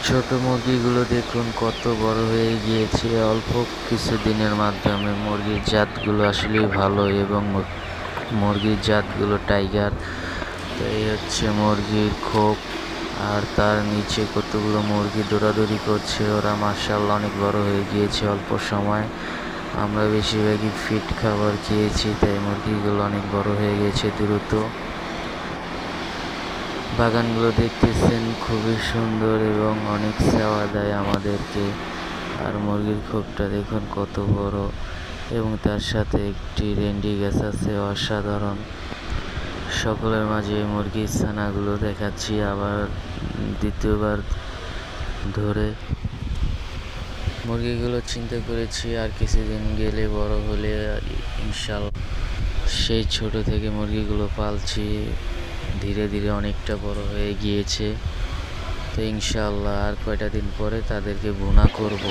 ছোট মুরগিগুলো দেখুন কত বড় হয়ে গিয়েছে অল্প কিছু দিনের মাধ্যমে। মুরগির জাতগুলো আসলেই ভালো এবং মুরগির জাতগুলো টাইগার। তো এই হচ্ছে মুরগির খোপ, আর তার নিচে কতগুলো মুরগি দৌড়াদৌড়ি করছে। ওরা মাশাআল্লাহ অনেক বড় হয়ে গিয়েছে অল্প সময়। আমরা বেশিরভাগই ফিট খাবার খেয়েছি, তাই মুরগিগুলো অনেক বড় হয়ে গেছে দ্রুত। বাগানগুলো দেখতেছেন খুবই সুন্দর এবং অনেক সেবা দেয় আমাদেরকে। আর মুরগির খোপটা দেখুন কত বড়, এবং তার সাথে একটি রেন্ডি গাছ আছে, অসাধারণ। সকলের মাঝে মুরগির ছানাগুলো দেখাচ্ছি আবার দ্বিতীয়বার ধরে। মুরগিগুলো চিন্তা করেছি আর কিছুদিন গেলে বড় হলে ইনশাল্লাহ। সেই ছোট থেকে মুরগিগুলো পালছি, ধীরে ধীরে অনেকটা বড় হয়ে গিয়েছে। তো ইনশাআল্লাহ আর কয়টা দিন পরে তাদেরকে ভুনা করব।